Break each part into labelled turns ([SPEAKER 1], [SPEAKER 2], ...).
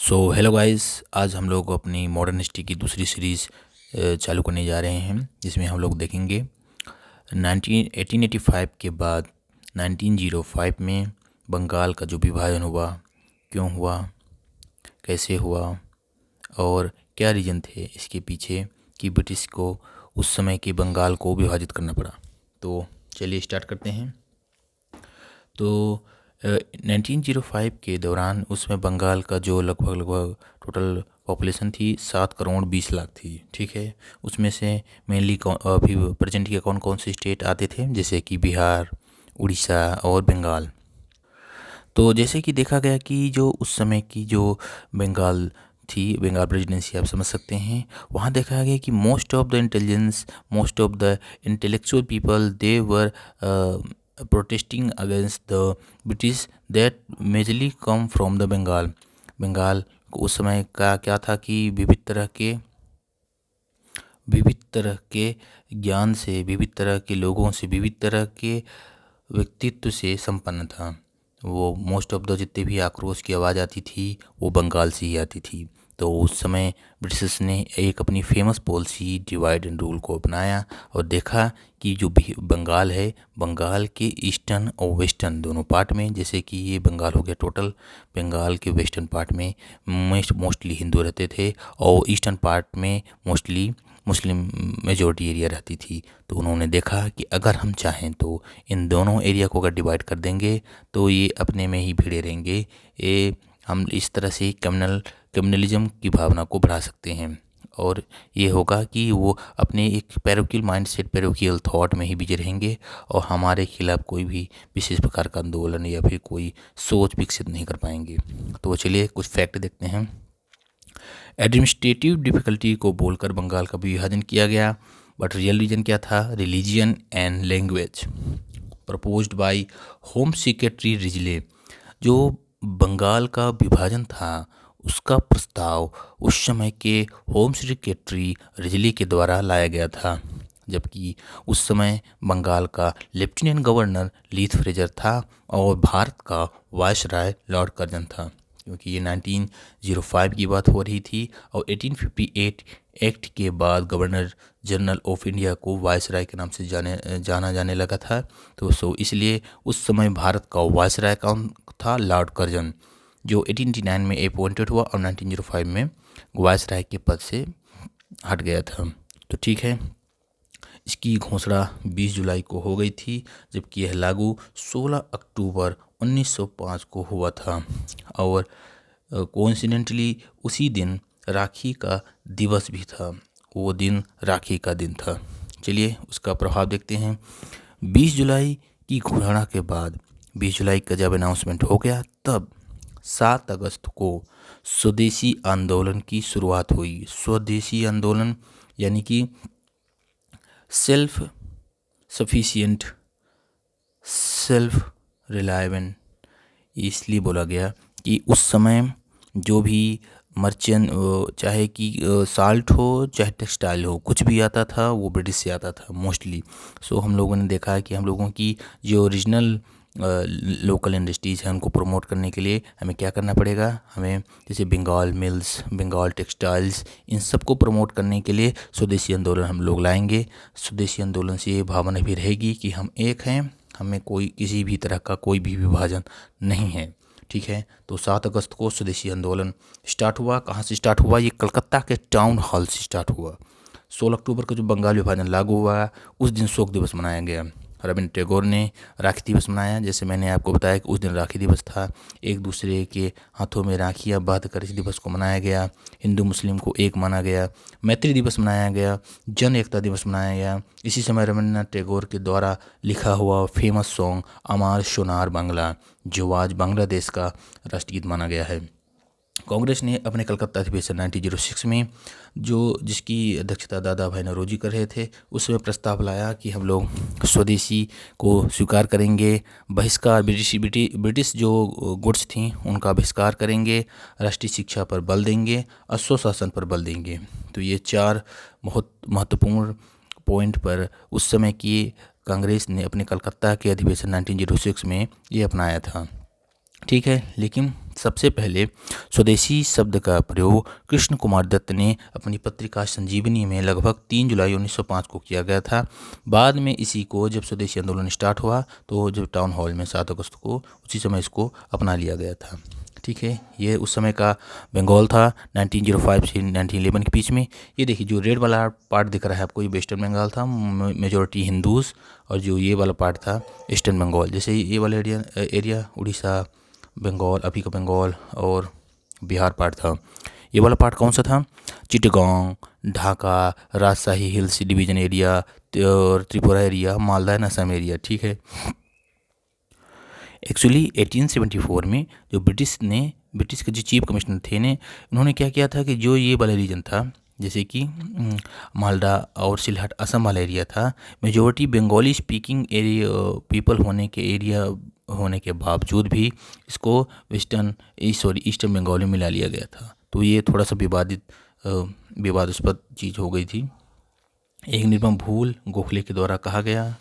[SPEAKER 1] So hello guys, आज हम लोग अपनी मॉडर्न हिस्ट्री की दूसरी सीरीज़ चालू करने जा रहे हैं, जिसमें हम लोग देखेंगे 1885 के बाद 1905 में बंगाल का जो विभाजन हुआ, क्यों हुआ, कैसे हुआ और क्या रीज़न थे इसके पीछे कि ब्रिटिश को उस समय के बंगाल को विभाजित करना पड़ा। तो चलिए स्टार्ट करते हैं। तो 1905 के दौरान उसमें बंगाल का जो लगभग टोटल पॉपुलेशन थी 7 करोड़ 20 लाख थी। ठीक है, उसमें से मेनली अभी प्रेजेंट के कौन कौन से स्टेट आते थे, जैसे कि बिहार, उड़ीसा और बंगाल। तो जैसे कि देखा गया कि जो उस समय की जो बंगाल थी, बंगाल प्रेसिडेंसी आप समझ सकते हैं, वहाँ देखा गया कि most of the intelligence, most of the intellectual people they were protesting against the British that majorly come from the Bengal. Bengal को उस समय का क्या था कि विविध तरह के ज्ञान से, विविध तरह के लोगों से, विविध तरह के व्यक्तित्व से संपन्न था। वो मोस्ट ऑफ द जितने भी आक्रोश की आवाज़ आती थी वो बंगाल से ही आती थी। तो उस समय ब्रिटिश ने एक अपनी famous policy divide and rule को अपनाया और देखा कि जो बंगाल है, बंगाल के ईस्टर्न और वेस्टर्न दोनों पार्ट में, जैसे कि ये बंगाल हो गया टोटल, बंगाल के वेस्टर्न पार्ट में मोस्टली हिंदू रहते थे और ईस्टर्न पार्ट में मोस्टली मुस्लिम मेजॉरिटी एरिया रहती थी। तो उन्होंने देखा कि अगर हम चाहें तो इन दोनों एरिया को अगर डिवाइड कर देंगे तो ये अपने में ही भिड़े रहेंगे। ये हम इस तरह से कम्युनलिज्म की भावना को बढ़ा सकते हैं और ये होगा कि वो अपने एक पैरोकियल माइंडसेट, पैरोकियल थॉट में ही बिजी रहेंगे और हमारे खिलाफ कोई भी विशेष प्रकार का आंदोलन या फिर कोई सोच विकसित नहीं कर पाएंगे। तो चलिए कुछ फैक्ट देखते हैं। एडमिनिस्ट्रेटिव डिफ़िकल्टी को बोलकर बंगाल का विभाजन किया गया, बट रियल रीजन क्या था? Religion and language. Proposed by home secretary Risley. जो बंगाल का विभाजन था उसका प्रस्ताव उस समय के होम सेक्रेटरी रिजली के द्वारा लाया गया था, जबकि उस समय बंगाल का लेफ्टिनेंट गवर्नर लीथ फ्रेजर था और भारत का वायसराय लॉर्ड कर्जन था। क्योंकि ये 1905 की बात हो रही थी और 1858 एक्ट के बाद गवर्नर जनरल ऑफ इंडिया को वायसराय के नाम से जाना जाने लगा था। तो इसलिए उस समय भारत का वायसराय कौन था? लॉर्ड कर्जन, जो 1889 में अपॉइंटेड हुआ और 1905 में वायसराय के पद से हट गया था। तो ठीक है, इसकी घोषणा 20 जुलाई को हो गई थी, जबकि यह लागू 16 अक्टूबर 1905 को हुआ था और कोइंसिडेंटली उसी दिन राखी का दिवस भी था। वो दिन राखी का दिन था। चलिए उसका प्रभाव देखते हैं। 20 जुलाई की घोषणा के बाद, 20 जुलाई का जब अनाउंसमेंट हो गया, तब 7 अगस्त को स्वदेशी आंदोलन की शुरुआत हुई। स्वदेशी आंदोलन यानी कि सेल्फ सफिशिएंट, सेल्फ रिलायबल, इसलिए बोला गया कि उस समय जो भी मर्चेंट, चाहे कि साल्ट हो चाहे टेक्सटाइल हो, कुछ भी आता था वो ब्रिटिश से आता था मोस्टली। सो हम लोगों ने देखा है कि हम लोगों की जो ओरिजिनल लोकल इंडस्ट्रीज़ हैं उनको प्रमोट करने के लिए हमें क्या करना पड़ेगा? हमें जैसे बंगाल मिल्स, बंगाल टेक्सटाइल्स, इन सब को प्रमोट करने के लिए स्वदेशी आंदोलन हम लोग लाएंगे। स्वदेशी आंदोलन से ये भावना भी रहेगी कि हम एक हैं, हमें कोई किसी भी तरह का कोई भी विभाजन नहीं है। ठीक है, तो 7 अगस्त को स्वदेशी आंदोलन स्टार्ट हुआ। कहाँ से स्टार्ट हुआ? ये कलकत्ता के टाउन हॉल से स्टार्ट हुआ। 16 अक्टूबर को जो बंगाल विभाजन लागू हुआ, उस दिन शोक दिवस मनाया गया। रविंद्र टैगोर ने राखी दिवस मनाया। जैसे मैंने आपको बताया कि उस दिन राखी दिवस था, एक दूसरे के हाथों में राखियाँ बांध कर इस दिवस को मनाया गया। हिंदू मुस्लिम को एक माना गया। मैत्री दिवस मनाया गया। जन एकता दिवस मनाया गया। इसी समय रविंद्रनाथ टैगोर के द्वारा लिखा हुआ फेमस सॉन्ग अमार सोनार बांग्ला, जो आज बांग्लादेश का राष्ट्रगीत माना गया है। कांग्रेस ने अपने कलकत्ता अधिवेशन 1906 में, जो जिसकी अध्यक्षता दादा भाई नौरोजी कर रहे थे, उसमें प्रस्ताव लाया कि हम लोग स्वदेशी को स्वीकार करेंगे, बहिष्कार ब्रिटिश जो गुड्स थी उनका बहिष्कार करेंगे, राष्ट्रीय शिक्षा पर बल देंगे और स्वशासन पर बल देंगे। तो ये 4 बहुत महत्वपूर्ण पॉइंट पर उस समय की कांग्रेस ने अपने कलकत्ता के अधिवेशन 1906 में ये अपनाया था। ठीक है। लेकिन सबसे पहले स्वदेशी शब्द का प्रयोग कृष्ण कुमार दत्त ने अपनी पत्रिका संजीवनी में लगभग 3 जुलाई 1905 को किया गया था। बाद में इसी को जब स्वदेशी आंदोलन स्टार्ट हुआ तो जब टाउन हॉल में 7 अगस्त को, उसी समय इसको अपना लिया गया था। ठीक है, ये उस समय का बंगाल था 1905 से 1911 के बीच में। ये देखिए जो रेड वाला पार्ट दिख रहा है आपको, ये वेस्टर्न बंगाल था, मेजोरिटी हिंदूज, और जो ये वाला पार्ट था ईस्टर्न बंगाल। जैसे ये वाला एरिया उड़ीसा, बंगाल, अभी का बंगाल और बिहार पार्ट था। ये वाला पार्ट कौन सा था? चिटगांव, ढाका, राजशाही हिल्स डिवीजन एरिया और Tripura area, Malda and Assam area. ठीक है। एक्चुअली 1874 में जो ब्रिटिश के जो चीफ कमिश्नर थे ने, उन्होंने क्या किया था कि जो ये वाला रीजन था, जैसे कि मालदा और सिलहट असम वाला एरिया था, majority Bengali speaking area people होने के बावजूद भी इसको ईस्टर्न बंगाली में मिला लिया गया था। तो ये थोड़ा सा विवादास्पद चीज़ हो गई थी। एक निर्मम भूल गोखले के द्वारा कहा गया,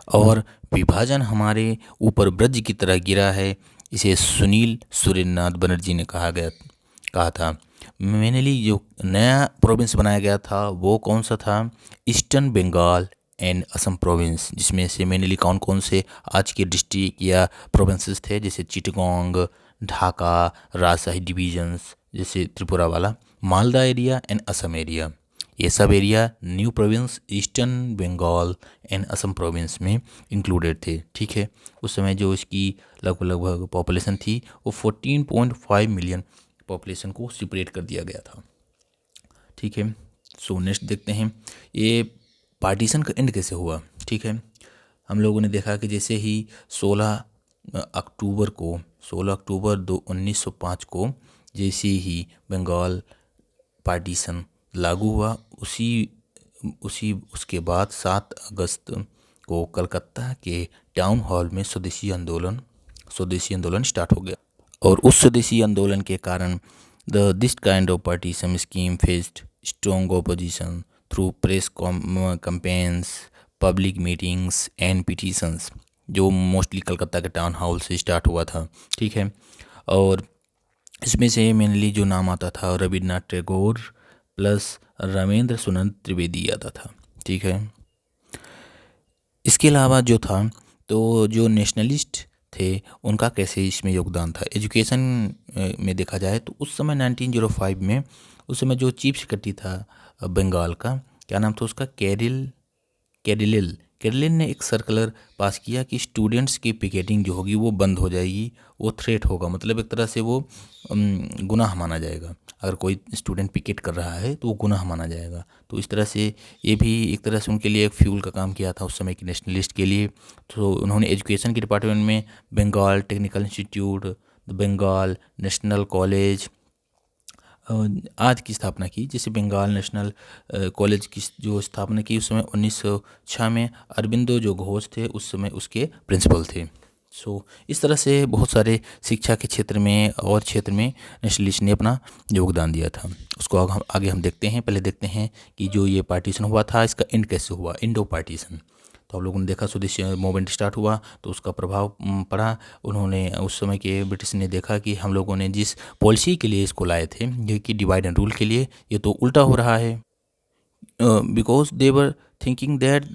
[SPEAKER 1] और विभाजन हमारे ऊपर ब्रज की तरह गिरा है, इसे सुनील सुरेंद्रनाथ बनर्जी ने कहा था। मेनली जो नया प्रोविंस बनाया गया था वो कौन सा था? Eastern Bengal and Assam province, जिसमें से मेनली कौन कौन से आज के डिस्ट्रिक्ट या प्रोविंसेस थे, जैसे चिटगांग, ढाका, राजशाही डिवीजन्स जैसे त्रिपुरा वाला, Malda area and Assam area. ये सब area new province eastern Bengal and Assam province में इंक्लूडेड थे। ठीक है। उस समय जो इसकी लगभग पॉपुलेशन थी वो 14.5 मिलियन पॉपुलेशन को सेपरेट कर दिया गया था। ठीक है। सो नेक्स्ट देखते हैं ये पार्टीशन का एंड कैसे हुआ। ठीक है। हम लोगों ने देखा कि जैसे ही 16 अक्टूबर 1905 को जैसे ही बंगाल पार्टीशन लागू हुआ, उसके बाद 7 अगस्त को कलकत्ता के टाउन हॉल में स्वदेशी आंदोलन स्टार्ट हो गया। और उस स्वदेशी आंदोलन के कारण this kind of partition scheme faced strong opposition through press campaigns, public meetings and petitions, जो मोस्टली कलकत्ता के टाउन हॉल से स्टार्ट हुआ था। ठीक है। और इसमें से मेनली जो नाम आता था रविन्द्रनाथ टैगोर प्लस रामेंद्र सुनंद त्रिवेदी आता था। ठीक है। इसके अलावा जो था तो जो नेशनलिस्ट थे उनका कैसे इसमें योगदान था। एजुकेशन में देखा जाए तो उस समय 1905 में उस समय जो चीफ सेक्रेटरी था बंगाल का, क्या नाम था उसका? कैडिलिन ने एक सर्कुलर पास किया कि स्टूडेंट्स की पिकेटिंग जो होगी वो बंद हो जाएगी, वो थ्रेट होगा, मतलब एक तरह से वो गुनाह माना जाएगा। अगर कोई स्टूडेंट पिकेट कर रहा है तो वो गुनाह माना जाएगा। तो इस तरह से ये भी एक तरह से उनके लिए एक फ्यूल का काम किया था उस समय के नेशनलिस्ट के लिए। तो उन्होंने एजुकेशन के डिपार्टमेंट में Bengal technical institute, Bengal national college आज की स्थापना की। जैसे बंगाल नेशनल कॉलेज की जो स्थापना की उस समय 1906 में अरबिंदो जो घोष थे उस समय उसके प्रिंसिपल थे। सो इस तरह से बहुत सारे शिक्षा के क्षेत्र में और क्षेत्र में नेशनलिस्ट ने अपना योगदान दिया था। उसको आगे हम देखते हैं। पहले देखते हैं कि जो ये पार्टीशन हुआ था इसका एंड कैसे हुआ, इंडो पार्टीशन। तो आप लोगों ने देखा स्वदेशी मूवमेंट स्टार्ट हुआ तो उसका प्रभाव पड़ा। उन्होंने उस समय के ब्रिटिश ने देखा कि हम लोगों ने जिस पॉलिसी के लिए इसको लाए थे, ये कि डिवाइड एंड रूल के लिए, ये तो उल्टा हो रहा है। Because they were thinking that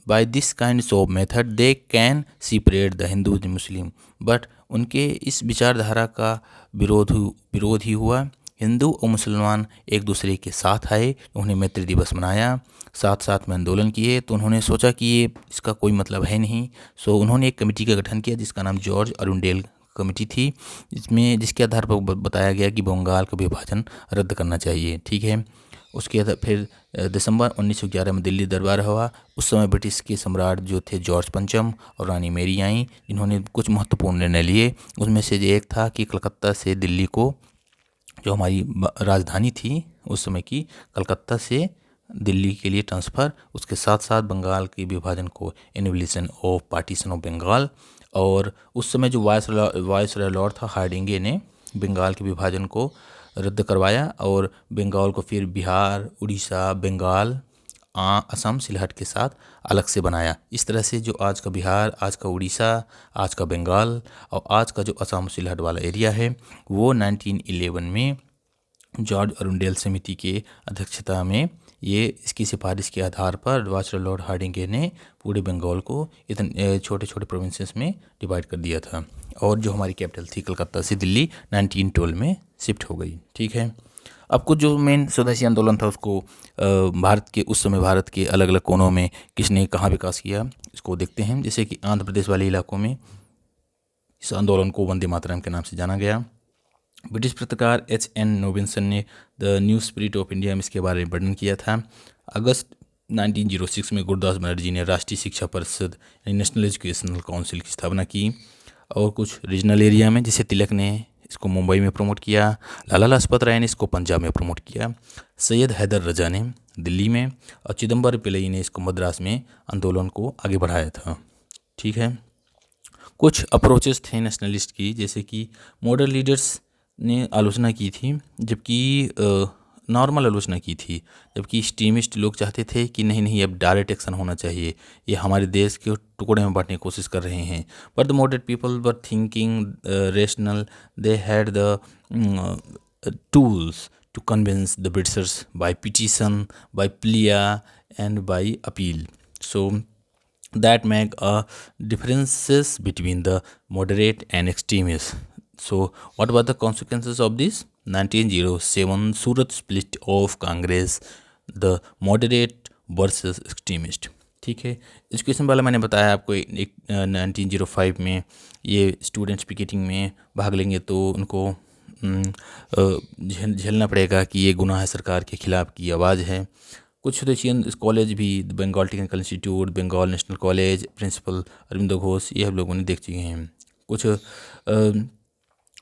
[SPEAKER 1] by this kind of method they can separate the Hindu and Muslim, but उनके इस विचारधारा का विरोध ही हुआ। हिंदू और मुसलमान एक दूसरे के साथ आए, उन्होंने मैत्री दिवस मनाया, साथ में आंदोलन किए। तो उन्होंने सोचा कि ये इसका कोई मतलब है नहीं। सो उन्होंने एक कमेटी का गठन किया जिसका नाम जॉर्ज अरुंडेल कमेटी थी, जिसके आधार पर बताया गया कि बंगाल का विभाजन रद्द करना चाहिए। ठीक है। उसके बाद फिर दिसंबर 1911 में दिल्ली दरबार हुआ। उस समय ब्रिटिश के सम्राट जो थे जॉर्ज पंचम और रानी मेरी आई, जिन्होंने कुछ महत्वपूर्ण निर्णय लिए। उसमें से एक था कि कलकत्ता से दिल्ली को, जो हमारी राजधानी थी उस समय की, कलकत्ता से दिल्ली के लिए ट्रांसफ़र, उसके साथ साथ बंगाल के विभाजन को, एनिबिलिशन ऑफ पार्टीशन ऑफ बंगाल। और उस समय जो वायसरॉय लॉर्ड था हार्डिंगे ने बंगाल के विभाजन को रद्द करवाया और बंगाल को फिर बिहार, उड़ीसा, बंगाल असम सिलहट के साथ अलग से बनाया। इस तरह से जो आज का बिहार, आज का उड़ीसा, आज का बंगाल और आज का जो असम सिलहट वाला एरिया है वो 1911 में जॉर्ज अरुंडेल समिति के अध्यक्षता में ये इसकी सिफारिश के आधार पर वाइसरॉय लॉर्ड हार्डिंगे ने पूरे बंगाल को इतने छोटे छोटे प्रोविंसेस में डिवाइड कर दिया था। और जो हमारी कैपिटल थी कलकत्ता से दिल्ली 1912 में शिफ्ट हो गई। ठीक है, अब कुछ जो मेन स्वदेशी आंदोलन था उसको भारत के उस समय भारत के अलग अलग कोनों में किसने कहाँ विकास किया इसको देखते हैं। जैसे कि आंध्र प्रदेश वाले इलाकों में इस आंदोलन को वंदे मातरम के नाम से जाना गया। ब्रिटिश पत्रकार H.N. नोबिन्सन ने the new spirit of India में इसके बारे में वर्णन किया था। अगस्त 1906 में गुरदास बनर्जी ने राष्ट्रीय शिक्षा परिषद यानी नेशनल एजुकेशनल काउंसिल की स्थापना की। और कुछ रीजनल एरिया में जैसे तिलक ने इसको मुंबई में प्रमोट किया, लाला लाजपत राय ने इसको पंजाब में प्रमोट किया, सैयद हैदर रजा ने दिल्ली में और चिदम्बर पिल्लई ने इसको मद्रास में आंदोलन को आगे बढ़ाया था। ठीक है, कुछ अप्रोचेस थे नेशनलिस्ट की, जैसे कि मॉडर्न लीडर्स ने आलोचना की थी, जबकि नॉर्मल आलोचना की थी, जबकि एक्सट्रीमिस्ट लोग चाहते थे कि नहीं नहीं अब डायरेक्ट एक्शन होना चाहिए, ये हमारे देश के टुकड़े में बांटने की कोशिश कर रहे हैं। But the moderate people were thinking rational, they had the tools to convince the Britishers by petition, by plea and by appeal. So that make a differences between the moderate and extremists. So what were the consequences of this? 1907 Surat split of Congress, the moderate versus extremist. ठीक है, education वाला मैंने बताया आपको एक 1905 में ये students picketing में भाग लेंगे तो उनको झेलना पड़ेगा कि ये गुनाह है सरकार के खिलाफ की आवाज़ है। कुछ स्वदेशी कॉलेज भी, Bengal technical institute, Bengal national college, principal Aurobindo Ghosh, ये हम लोगों ने देख चुके हैं। कुछ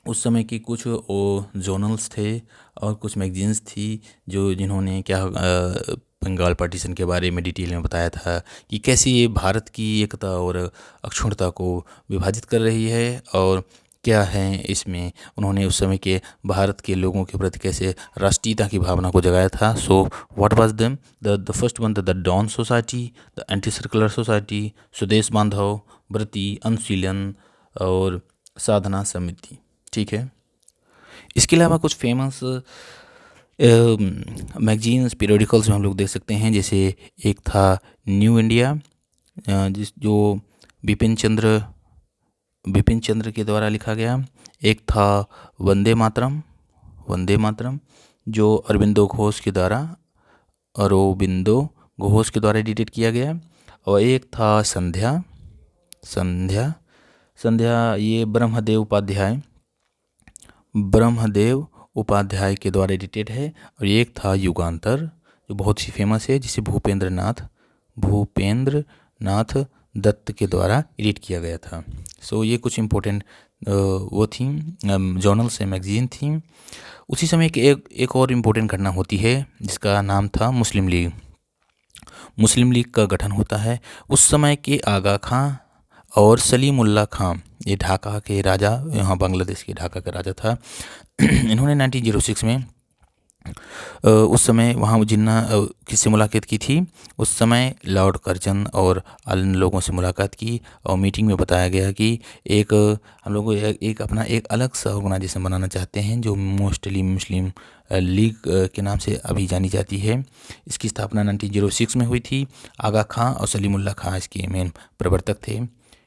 [SPEAKER 1] उस समय की कुछ जर्नल्स थे और कुछ मैगजीन्स थी जो जिन्होंने क्या बंगाल पार्टीशन के बारे में डिटेल में बताया था कि कैसे ये भारत की एकता और अक्षुण्णता को विभाजित कर रही है और क्या है इसमें। उन्होंने उस समय के भारत के लोगों के प्रति कैसे राष्ट्रीयता की भावना को जगाया था। So what was them the first one, the Dawn Society, the Anti Circular Society, Swadesh Bandhab, व्रती, अनुशीलन और साधना समिति। ठीक है, इसके अलावा कुछ फेमस मैगजीन्स पीरियडिकल्स में हम लोग देख सकते हैं। जैसे एक था न्यू इंडिया जो बिपिन चंद्र के द्वारा लिखा गया। एक था वंदे मातरम जो अरविंदो घोष के द्वारा एडिटेड किया गया। और एक था संध्या ये ब्रह्मदेव उपाध्याय के द्वारा एडिटेड है। और एक था युगांतर जो बहुत ही फेमस है, जिसे भूपेंद्र नाथ दत्त के द्वारा एडिट किया गया था। सो ये कुछ इम्पोर्टेंट वो थी जर्नल से मैगजीन थी। उसी समय एक और इम्पोर्टेंट घटना होती है जिसका नाम था मुस्लिम लीग का गठन होता है। उस समय के आगा खां और सलीमुल्लाह खां, ये ढाका के राजा, यहाँ बांग्लादेश के ढाका का राजा था। इन्होंने 1906 में उस समय वहाँ जिन्ना किससे मुलाकात की थी। उस समय लॉर्ड कर्जन और अन्य लोगों से मुलाकात की और मीटिंग में बताया गया कि हम लोग अपना एक अलग सा ऑर्गेनाइजेशन बनाना चाहते हैं जो मोस्टली मुस्लिम लीग के नाम से अभी जानी जाती है। इसकी स्थापना 1906 में हुई थी। आगा खां और सलीमुल्लाह खां इसके मेन प्रवर्तक थे।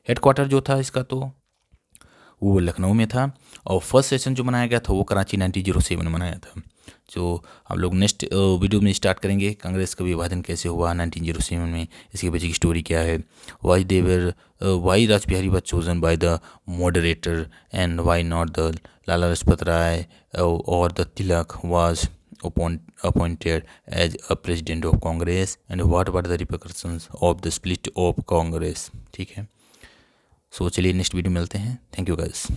[SPEAKER 1] हेडक्वार्टर जो था इसका तो वो लखनऊ में था और फर्स्ट सेशन जो मनाया गया था वो कराची 1907 में मनाया था। जो हम लोग नेक्स्ट वीडियो में स्टार्ट करेंगे कांग्रेस का विभाजन कैसे हुआ 1907 में, इसके पीछे की स्टोरी क्या है, why Rashbehari was chosen by the moderator and why not the Lala Lajpat Rai और the Tilak was appointed as a president of Congress and what were the repercussions of the split of Congress। ठीक है, सो चलिए नेक्स्ट वीडियो मिलते हैं। Thank you guys.